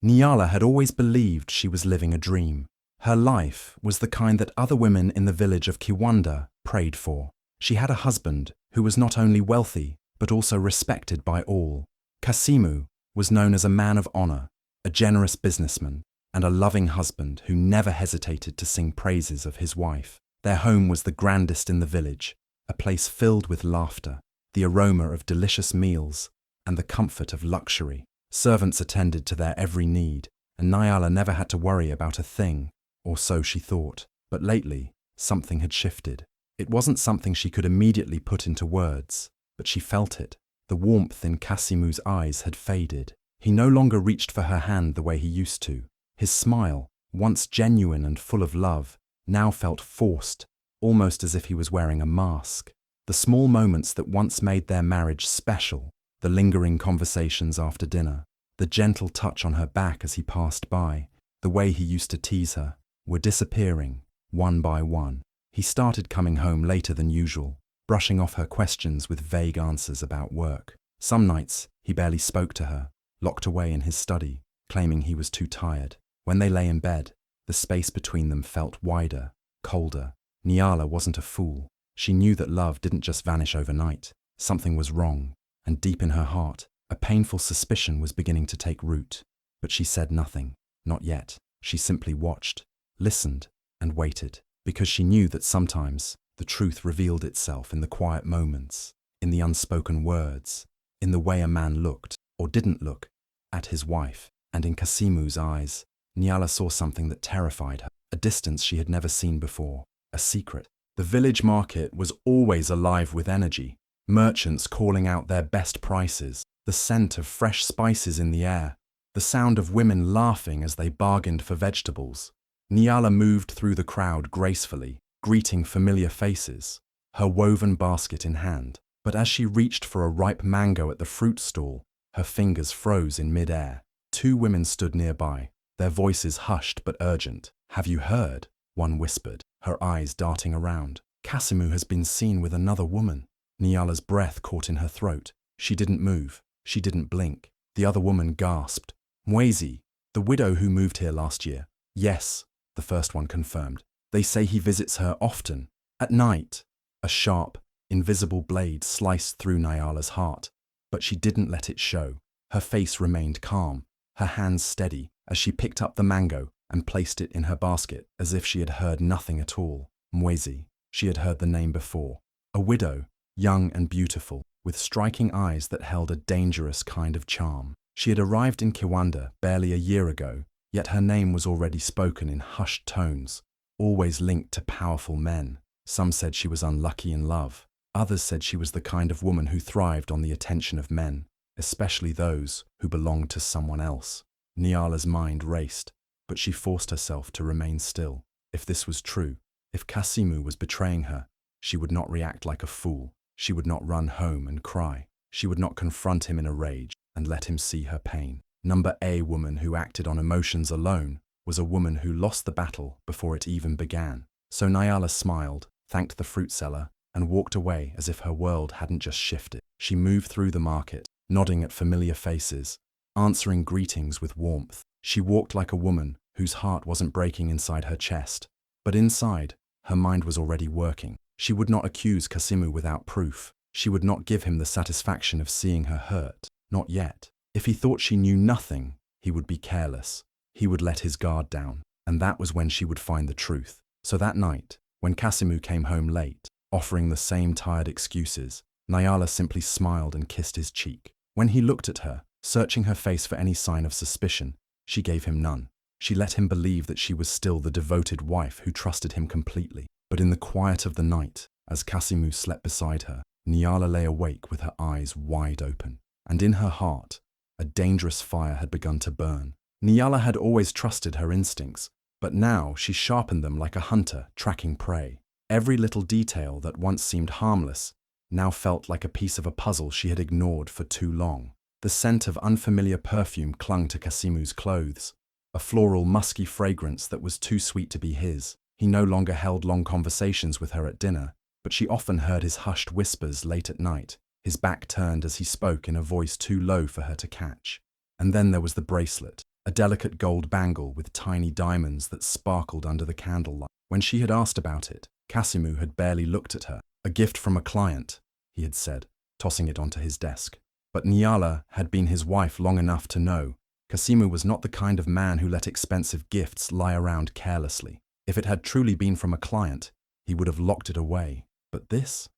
Nyala had always believed she was living a dream. Her life was the kind that other women in the village of Kiwanda prayed for. She had a husband who was not only wealthy, but also respected by all. Kasimu was known as a man of honor, a generous businessman, and a loving husband who never hesitated to sing praises of his wife. Their home was the grandest in the village, a place filled with laughter, the aroma of delicious meals, and the comfort of luxury. Servants attended to their every need, and Nyala never had to worry about a thing, or so she thought. But lately, something had shifted. It wasn't something she could immediately put into words, but she felt it. The warmth in Kasimu's eyes had faded. He no longer reached for her hand the way he used to. His smile, once genuine and full of love, now felt forced, almost as if he was wearing a mask. The small moments that once made their marriage special, the lingering conversations after dinner, the gentle touch on her back as he passed by, the way he used to tease her, were disappearing, one by one. He started coming home later than usual, brushing off her questions with vague answers about work. Some nights, he barely spoke to her, locked away in his study, claiming he was too tired. When they lay in bed, the space between them felt wider, colder. Nyala wasn't a fool. She knew that love didn't just vanish overnight. Something was wrong, and deep in her heart, a painful suspicion was beginning to take root. But she said nothing, not yet. She simply watched, listened, and waited, because she knew that sometimes the truth revealed itself in the quiet moments, in the unspoken words, in the way a man looked, or didn't look, at his wife. And in Kasimu's eyes, Nyala saw something that terrified her, a distance she had never seen before, a secret. The village market was always alive with energy, merchants calling out their best prices, the scent of fresh spices in the air, the sound of women laughing as they bargained for vegetables. Nyala moved through the crowd gracefully, greeting familiar faces, her woven basket in hand. But as she reached for a ripe mango at the fruit stall, her fingers froze in mid-air. Two women stood nearby, their voices hushed but urgent. "Have you heard?" one whispered, her eyes darting around. "Kasimu has been seen with another woman." Nyala's breath caught in her throat. She didn't move. She didn't blink. The other woman gasped. "Mwezi, the widow who moved here last year." "Yes," the first one confirmed. "They say he visits her often. At night." A sharp, invisible blade sliced through Nyala's heart, but she didn't let it show. Her face remained calm, her hands steady, as she picked up the mango and placed it in her basket as if she had heard nothing at all. Mwezi, she had heard the name before. A widow, young and beautiful, with striking eyes that held a dangerous kind of charm. She had arrived in Kiwanda barely a year ago, yet her name was already spoken in hushed tones, always linked to powerful men. Some said she was unlucky in love. Others said she was the kind of woman who thrived on the attention of men, especially those who belonged to someone else. Nyala's mind raced, but she forced herself to remain still. If this was true, if Kasimu was betraying her, she would not react like a fool. She would not run home and cry. She would not confront him in a rage and let him see her pain. Number A woman who acted on emotions alone was a woman who lost the battle before it even began. So Nyala smiled, thanked the fruit seller, and walked away as if her world hadn't just shifted. She moved through the market, nodding at familiar faces, answering greetings with warmth. She walked like a woman whose heart wasn't breaking inside her chest, but inside, her mind was already working. She would not accuse Kasimu without proof. She would not give him the satisfaction of seeing her hurt. Not yet. If he thought she knew nothing, he would be careless. He would let his guard down, and that was when she would find the truth. So that night, when Kasimu came home late, offering the same tired excuses, Nyala simply smiled and kissed his cheek. When he looked at her, searching her face for any sign of suspicion, she gave him none. She let him believe that she was still the devoted wife who trusted him completely. But in the quiet of the night, as Kasimu slept beside her, Nyala lay awake with her eyes wide open. And in her heart, a dangerous fire had begun to burn. Nyala had always trusted her instincts, but now she sharpened them like a hunter tracking prey. Every little detail that once seemed harmless now felt like a piece of a puzzle she had ignored for too long. The scent of unfamiliar perfume clung to Kasimu's clothes, a floral, musky fragrance that was too sweet to be his. He no longer held long conversations with her at dinner, but she often heard his hushed whispers late at night, his back turned as he spoke in a voice too low for her to catch. And then there was the bracelet. a delicate gold bangle with tiny diamonds that sparkled under the candlelight. When she had asked about it, Casimu had barely looked at her. "A gift from a client," he had said, tossing it onto his desk. But Nyala had been his wife long enough to know Casimu was not the kind of man who let expensive gifts lie around carelessly. If it had truly been from a client, he would have locked it away. But this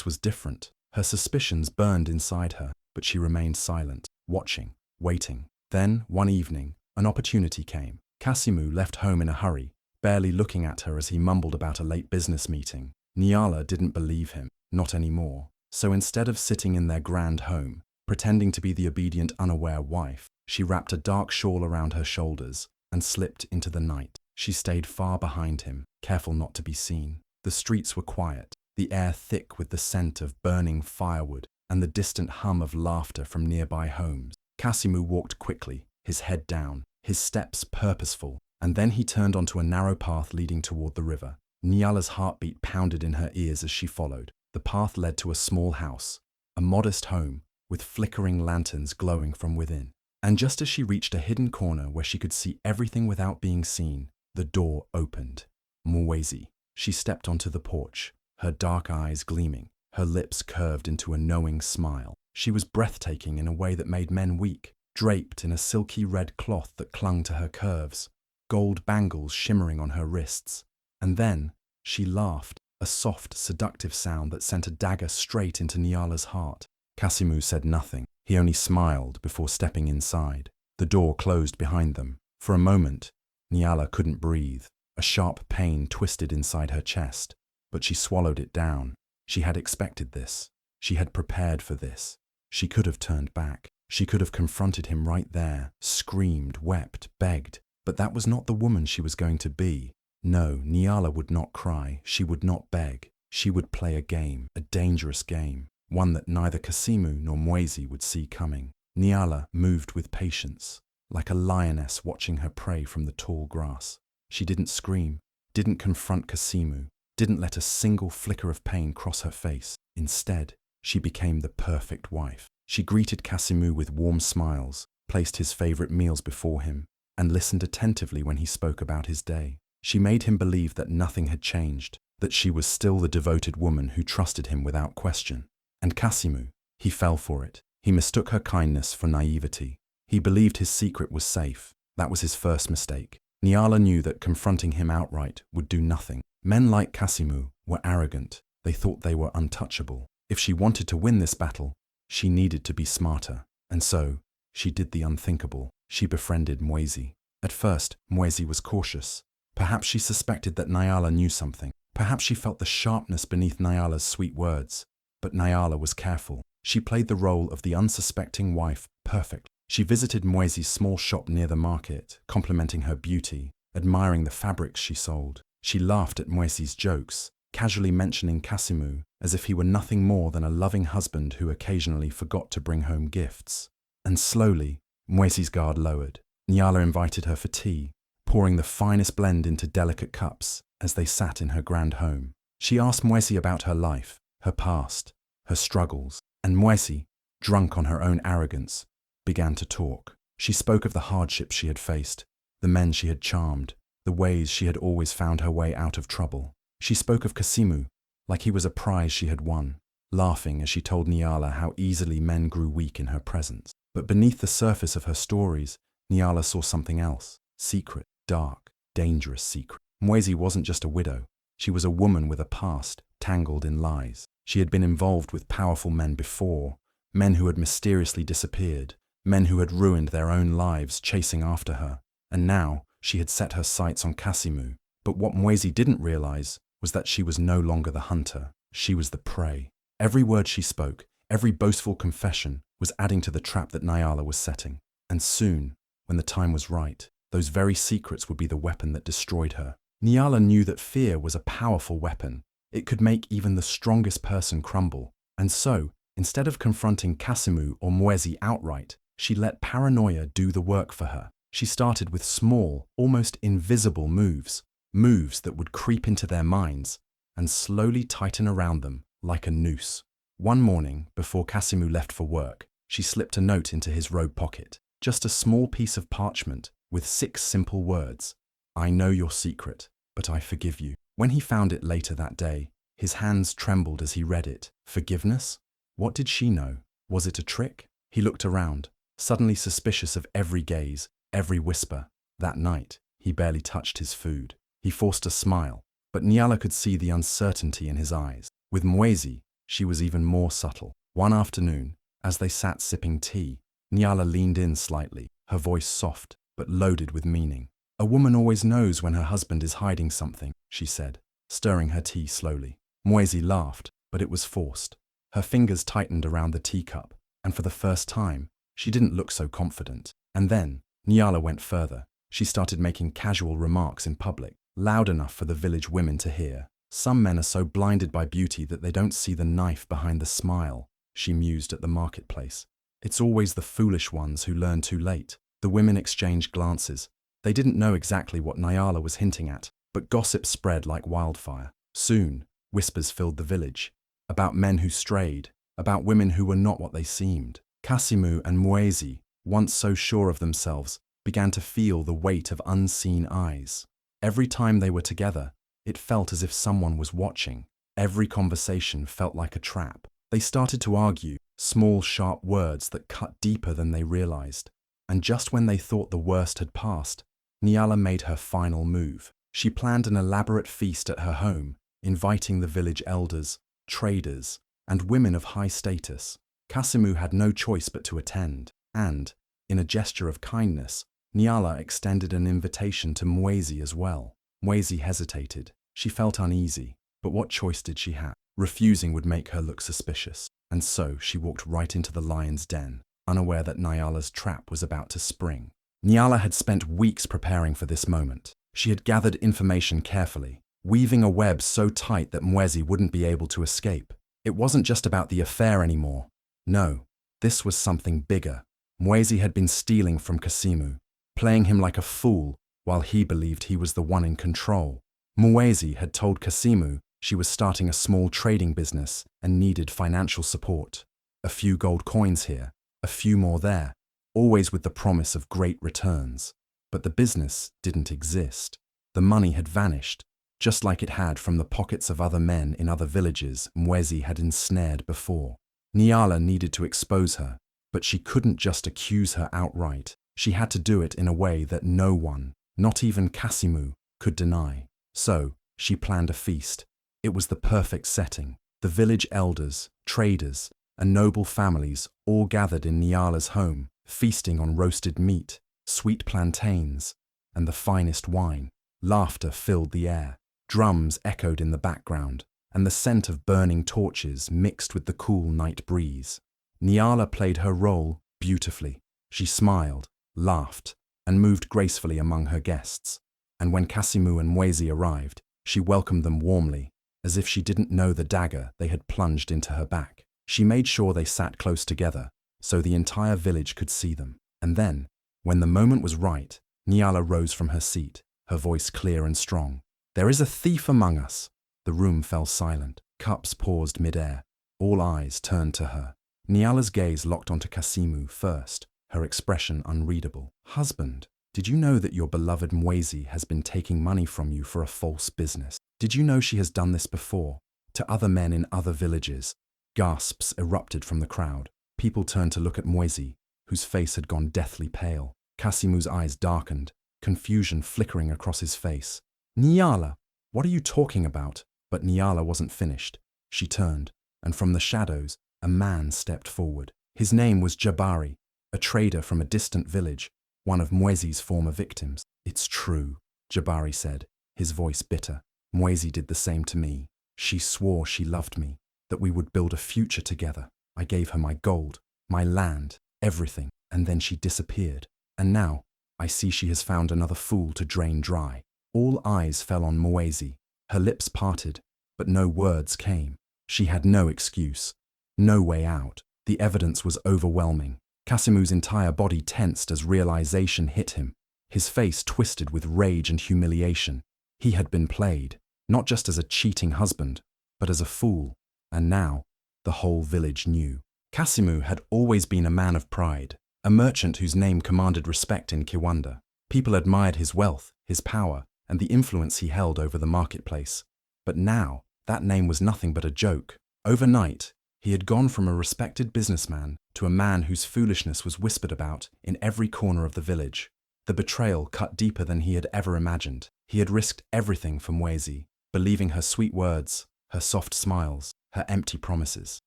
was different. Her suspicions burned inside her, but she remained silent, watching, waiting. Then, one evening, an opportunity came. Casimu left home in a hurry, barely looking at her as he mumbled about a late business meeting. Nyala didn't believe him, not anymore. So instead of sitting in their grand home, pretending to be the obedient, unaware wife, she wrapped a dark shawl around her shoulders and slipped into the night. She stayed far behind him, careful not to be seen. The streets were quiet, the air thick with the scent of burning firewood and the distant hum of laughter from nearby homes. Casimu walked quickly, his head down, his steps purposeful, and then he turned onto a narrow path leading toward the river. Nyala's heartbeat pounded in her ears as she followed. The path led to a small house, a modest home with flickering lanterns glowing from within. And just as she reached a hidden corner where she could see everything without being seen, the door opened. Mwezi. She stepped onto the porch, her dark eyes gleaming, her lips curved into a knowing smile. She was breathtaking in a way that made men weak, draped in a silky red cloth that clung to her curves, gold bangles shimmering on her wrists. And then she laughed, a soft, seductive sound that sent a dagger straight into Nyala's heart. Casimu said nothing. He only smiled before stepping inside. The door closed behind them. For a moment, Nyala couldn't breathe. A sharp pain twisted inside her chest, but she swallowed it down. She had expected this. She had prepared for this. She could have turned back. She could have confronted him right there, screamed, wept, begged. But that was not the woman she was going to be. No, Nyala would not cry. She would not beg. She would play a game, a dangerous game, one that neither Casimu nor Mwezi would see coming. Nyala moved with patience, like a lioness watching her prey from the tall grass. She didn't scream, didn't confront Casimu, didn't let a single flicker of pain cross her face. Instead, she became the perfect wife. She greeted Casimu with warm smiles, placed his favorite meals before him, and listened attentively when he spoke about his day. She made him believe that nothing had changed, that she was still the devoted woman who trusted him without question. And Casimu, he fell for it. He mistook her kindness for naivety. He believed his secret was safe. That was his first mistake. Nyala knew that confronting him outright would do nothing. Men like Casimu were arrogant. They thought they were untouchable. If she wanted to win this battle, she needed to be smarter. And so, she did the unthinkable. She befriended Mwezi. At first, Mwezi was cautious. Perhaps she suspected that Nyala knew something. Perhaps she felt the sharpness beneath Nyala's sweet words. But Nyala was careful. She played the role of the unsuspecting wife perfectly. She visited Mwezi's small shop near the market, complimenting her beauty, admiring the fabrics she sold. She laughed at Mwezi's jokes, casually mentioning Casimu as if he were nothing more than a loving husband who occasionally forgot to bring home gifts. And slowly, Mwezi's guard lowered. Nyala invited her for tea, pouring the finest blend into delicate cups as they sat in her grand home. She asked Mwezi about her life, her past, her struggles, and Mwezi, drunk on her own arrogance, began to talk. She spoke of the hardships she had faced, the men she had charmed, the ways she had always found her way out of trouble. She spoke of Casimu like he was a prize she had won, laughing as she told Nyala how easily men grew weak in her presence. But beneath the surface of her stories, Nyala saw something else, secret, dark, dangerous secret. Mwezi wasn't just a widow. She was a woman with a past, tangled in lies. She had been involved with powerful men before, men who had mysteriously disappeared, men who had ruined their own lives chasing after her. And now, she had set her sights on Casimu. But what Mwezi didn't realize was that she was no longer the hunter. She was the prey. Every word she spoke, every boastful confession, was adding to the trap that Nyala was setting. And soon, when the time was right, those very secrets would be the weapon that destroyed her. Nyala knew that fear was a powerful weapon. It could make even the strongest person crumble. And so, instead of confronting Casimu or Mwezi outright, she let paranoia do the work for her. She started with small, almost invisible moves that would creep into their minds and slowly tighten around them like a noose. One morning, before Casimu left for work, she slipped a note into his robe pocket. just a small piece of parchment with 6 simple words. I know your secret, but I forgive you. When he found it later that day, his hands trembled as he read it. Forgiveness? What did she know? Was it a trick? He looked around, suddenly suspicious of every gaze, every whisper. That night, he barely touched his food. He forced a smile, but Nyala could see the uncertainty in his eyes. With Mwezi, she was even more subtle. One afternoon, as they sat sipping tea, Nyala leaned in slightly, her voice soft, but loaded with meaning. A woman always knows when her husband is hiding something, she said, stirring her tea slowly. Mwezi laughed, but it was forced. Her fingers tightened around the teacup, and for the first time, she didn't look so confident. And then, Nyala went further. She started making casual remarks in public, loud enough for the village women to hear. Some men are so blinded by beauty that they don't see the knife behind the smile, she mused at the marketplace. It's always the foolish ones who learn too late. The women exchanged glances. They didn't know exactly what Nyala was hinting at, but gossip spread like wildfire. Soon, whispers filled the village, about men who strayed, about women who were not what they seemed. Kasimu and Mwezi, once so sure of themselves, began to feel the weight of unseen eyes. Every time they were together, it felt as if someone was watching. Every conversation felt like a trap. They started to argue, small, sharp words that cut deeper than they realized. And just when they thought the worst had passed, Nyala made her final move. She planned an elaborate feast at her home, inviting the village elders, traders, and women of high status. Kasimu had no choice but to attend, and, in a gesture of kindness, Nyala extended an invitation to Mwezi as well. Mwezi hesitated. She felt uneasy, but what choice did she have? Refusing would make her look suspicious, and so she walked right into the lion's den, unaware that Nyala's trap was about to spring. Nyala had spent weeks preparing for this moment. She had gathered information carefully, weaving a web so tight that Mwezi wouldn't be able to escape. It wasn't just about the affair anymore. No, this was something bigger. Mwezi had been stealing from Kasimu, playing him like a fool while he believed he was the one in control. Mwezi had told Kasimu she was starting a small trading business and needed financial support. A few gold coins here, a few more there, always with the promise of great returns. But the business didn't exist. The money had vanished, just like it had from the pockets of other men in other villages Mwezi had ensnared before. Nyala needed to expose her, but she couldn't just accuse her outright. She had to do it in a way that no one, not even Kasimu, could deny. So, she planned a feast. It was the perfect setting. The village elders, traders, and noble families all gathered in Nyala's home, feasting on roasted meat, sweet plantains, and the finest wine. Laughter filled the air. Drums echoed in the background, and the scent of burning torches mixed with the cool night breeze. Nyala played her role beautifully. She smiled, laughed, and moved gracefully among her guests. And when Kasimu and Mwezi arrived, she welcomed them warmly, as if she didn't know the dagger they had plunged into her back. She made sure they sat close together, so the entire village could see them. And then, when the moment was right, Nyala rose from her seat, her voice clear and strong. "There is a thief among us." The room fell silent. Cups paused mid-air. All eyes turned to her. Nyala's gaze locked onto Kasimu first, her expression unreadable. "Husband, did you know that your beloved Mwezi has been taking money from you for a false business? Did you know she has done this before, to other men in other villages?" Gasps erupted from the crowd. People turned to look at Mwezi, whose face had gone deathly pale. Kasimu's eyes darkened, confusion flickering across his face. "Nyala, what are you talking about?" But Nyala wasn't finished. She turned, and from the shadows, a man stepped forward. His name was Jabari, a trader from a distant village, one of Mwezi's former victims. "It's true," Jabari said, his voice bitter. "Mwezi did the same to me. She swore she loved me, that we would build a future together. I gave her my gold, my land, everything, and then she disappeared. And now, I see she has found another fool to drain dry." All eyes fell on Mwezi. Her lips parted, but no words came. She had no excuse, no way out. The evidence was overwhelming. Kasimu's entire body tensed as realization hit him. His face twisted with rage and humiliation. He had been played, not just as a cheating husband, but as a fool. And now, the whole village knew. Kasimu had always been a man of pride, a merchant whose name commanded respect in Kiwanda. People admired his wealth, his power, and the influence he held over the marketplace. But now, that name was nothing but a joke. Overnight, he had gone from a respected businessman to a man whose foolishness was whispered about in every corner of the village. The betrayal cut deeper than he had ever imagined. He had risked everything for Mwezi, believing her sweet words, her soft smiles, her empty promises.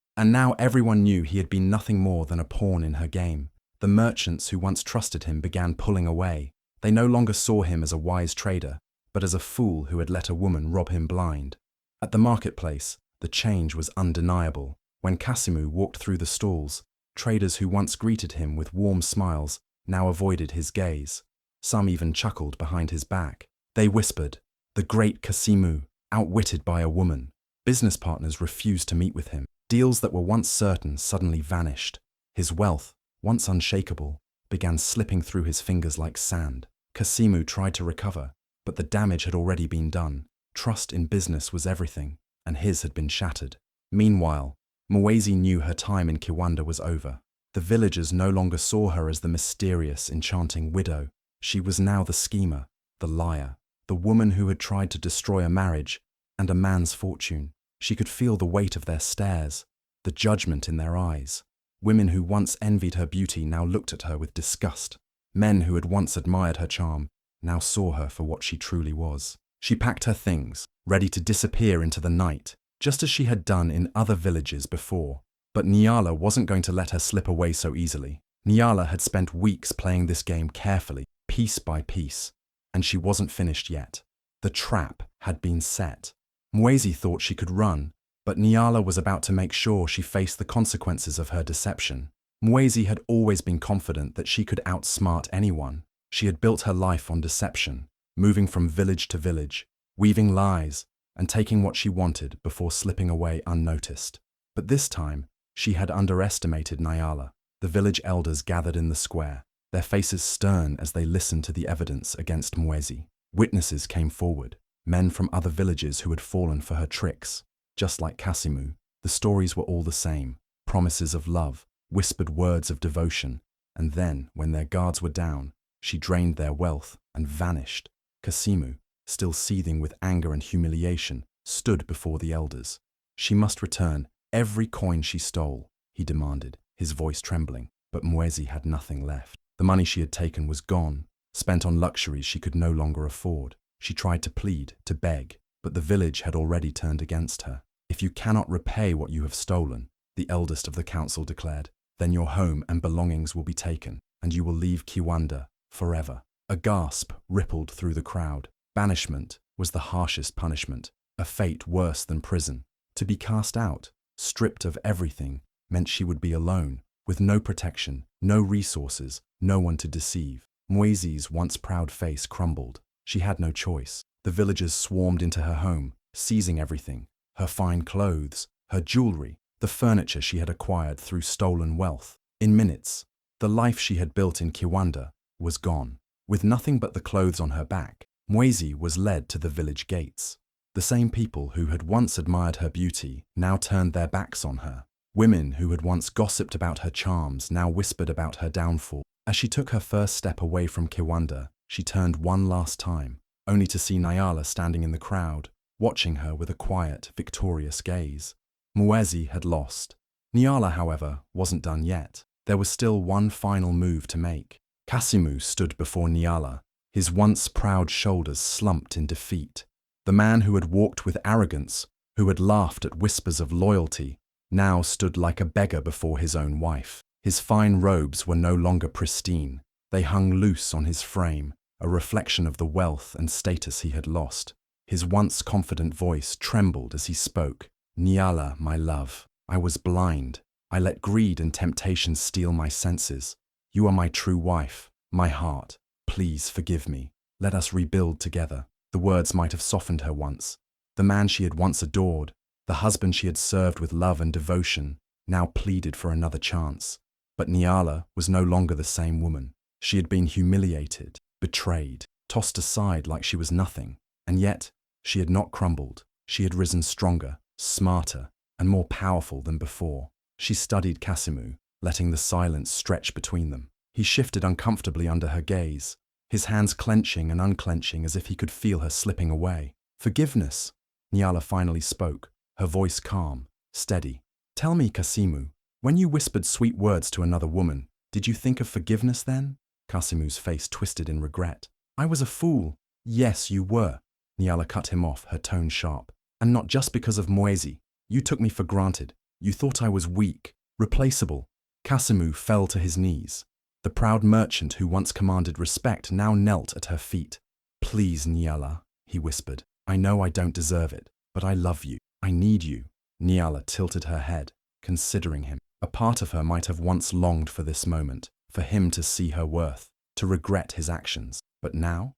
And now everyone knew he had been nothing more than a pawn in her game. The merchants who once trusted him began pulling away. They no longer saw him as a wise trader, but as a fool who had let a woman rob him blind. At the marketplace, the change was undeniable. When Kasimu walked through the stalls, traders who once greeted him with warm smiles now avoided his gaze. Some even chuckled behind his back. They whispered, "The great Kasimu, outwitted by a woman." Business partners refused to meet with him. Deals that were once certain suddenly vanished. His wealth, once unshakable, began slipping through his fingers like sand. Kasimu tried to recover, but the damage had already been done. Trust in business was everything, and his had been shattered. Meanwhile, Mwezi knew her time in Kiwanda was over. The villagers no longer saw her as the mysterious, enchanting widow. She was now the schemer, the liar, the woman who had tried to destroy a marriage and a man's fortune. She could feel the weight of their stares, the judgment in their eyes. Women who once envied her beauty now looked at her with disgust. Men who had once admired her charm now saw her for what she truly was. She packed her things, ready to disappear into the night, just as she had done in other villages before. But Nyala wasn't going to let her slip away so easily. Nyala had spent weeks playing this game carefully, piece by piece, and she wasn't finished yet. The trap had been set. Mwezi thought she could run, but Nyala was about to make sure she faced the consequences of her deception. Mwezi had always been confident that she could outsmart anyone. She had built her life on deception, moving from village to village, weaving lies, and taking what she wanted before slipping away unnoticed. But this time, she had underestimated Nyala. The village elders gathered in the square, their faces stern as they listened to the evidence against Mwezi. Witnesses came forward, men from other villages who had fallen for her tricks. Just like Kasimu, the stories were all the same: promises of love, whispered words of devotion, and then, when their guards were down, she drained their wealth and vanished. Kasimu, still seething with anger and humiliation, stood before the elders. She must return every coin she stole, he demanded, his voice trembling. But Mwezi had nothing left. The money she had taken was gone, spent on luxuries she could no longer afford. She tried to plead, to beg, but the village had already turned against her. "If you cannot repay what you have stolen," the eldest of the council declared, "then your home and belongings will be taken, and you will leave Kiwanda forever." A gasp rippled through the crowd. Banishment was the harshest punishment, a fate worse than prison. To be cast out, stripped of everything, meant she would be alone, with no protection, no resources, no one to deceive. Mwezi's once proud face crumbled. She had no choice. The villagers swarmed into her home, seizing everything: her fine clothes, her jewelry, the furniture she had acquired through stolen wealth. In minutes, the life she had built in Kiwanda was gone. With nothing but the clothes on her back, Mwezi was led to the village gates. The same people who had once admired her beauty now turned their backs on her. Women who had once gossiped about her charms now whispered about her downfall. As she took her first step away from Kiwanda, she turned one last time, only to see Nyala standing in the crowd, watching her with a quiet, victorious gaze. Mwezi had lost. Nyala, however, wasn't done yet. There was still one final move to make. Kasimu stood before Nyala, his once proud shoulders slumped in defeat. The man who had walked with arrogance, who had laughed at whispers of loyalty, now stood like a beggar before his own wife. His fine robes were no longer pristine. They hung loose on his frame, a reflection of the wealth and status he had lost. His once confident voice trembled as he spoke. "Nyala, my love, I was blind. I let greed and temptation steal my senses. You are my true wife, my heart. Please forgive me. Let us rebuild together." The words might have softened her once. The man she had once adored, the husband she had served with love and devotion, now pleaded for another chance. But Nyala was no longer the same woman. She had been humiliated, betrayed, tossed aside like she was nothing. And yet, she had not crumbled. She had risen stronger, smarter, and more powerful than before. She studied Kasimu, letting the silence stretch between them. He shifted uncomfortably under her gaze, his hands clenching and unclenching as if he could feel her slipping away. "Forgiveness," Nyala finally spoke, her voice calm, steady. "Tell me, Kasimu, when you whispered sweet words to another woman, did you think of forgiveness then?" Kasimu's face twisted in regret. "I was a fool." "Yes, you were," Nyala cut him off, her tone sharp. "And not just because of Mwezi. You took me for granted. You thought I was weak, replaceable." Kasimu fell to his knees. The proud merchant who once commanded respect now knelt at her feet. "Please, Nyala," he whispered. "I know I don't deserve it, but I love you. I need you." Nyala tilted her head, considering him. A part of her might have once longed for this moment, for him to see her worth, to regret his actions. But now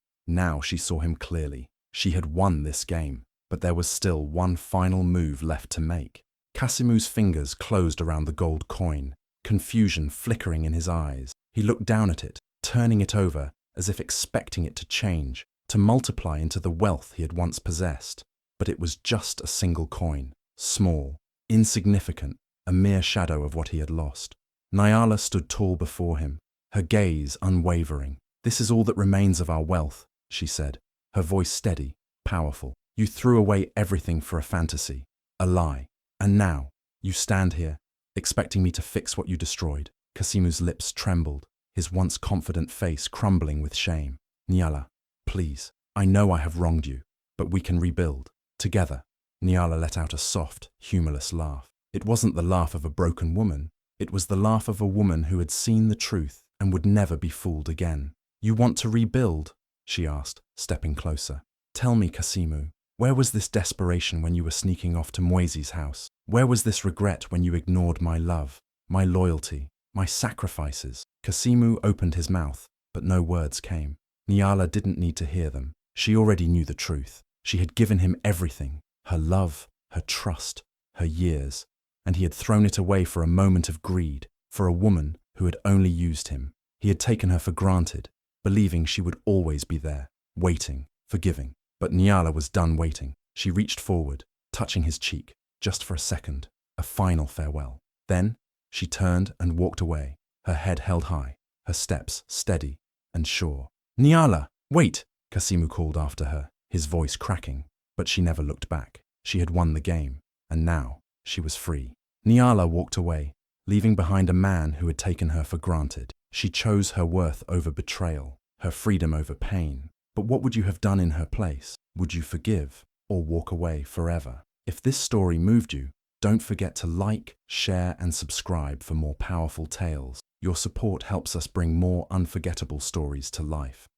she saw him clearly. She had won this game, but there was still one final move left to make. Kasimu's fingers closed around the gold coin, confusion flickering in his eyes. He looked down at it, turning it over as if expecting it to change, to multiply into the wealth he had once possessed. But it was just a single coin, small, insignificant, a mere shadow of what he had lost. Nyala stood tall before him, her gaze unwavering. "This is all that remains of our wealth," she said, her voice steady, powerful. "You threw away everything for a fantasy, a lie. And now, you stand here, expecting me to fix what you destroyed." Kasimu's lips trembled, his once confident face crumbling with shame. "Nyala, please, I know I have wronged you, but we can rebuild, together." Nyala let out a soft, humorless laugh. It wasn't the laugh of a broken woman. It was the laugh of a woman who had seen the truth and would never be fooled again. "You want to rebuild?" she asked, stepping closer. "Tell me, Kasimu, where was this desperation when you were sneaking off to Mwezi's house? Where was this regret when you ignored my love, my loyalty, my sacrifices?" Kasimu opened his mouth, but no words came. Nyala didn't need to hear them. She already knew the truth. She had given him everything, her love, her trust, her years, and he had thrown it away for a moment of greed, for a woman who had only used him. He had taken her for granted, believing she would always be there, waiting, forgiving. But Nyala was done waiting. She reached forward, touching his cheek, just for a second, a final farewell. Then she turned and walked away, her head held high, her steps steady and sure. "Nyala, wait!" Kasimu called after her, his voice cracking, but she never looked back. She had won the game, and now she was free. Nyala walked away, leaving behind a man who had taken her for granted. She chose her worth over betrayal, her freedom over pain. But what would you have done in her place? Would you forgive or walk away forever? If this story moved you, don't forget to like, share, and subscribe for more powerful tales. Your support helps us bring more unforgettable stories to life.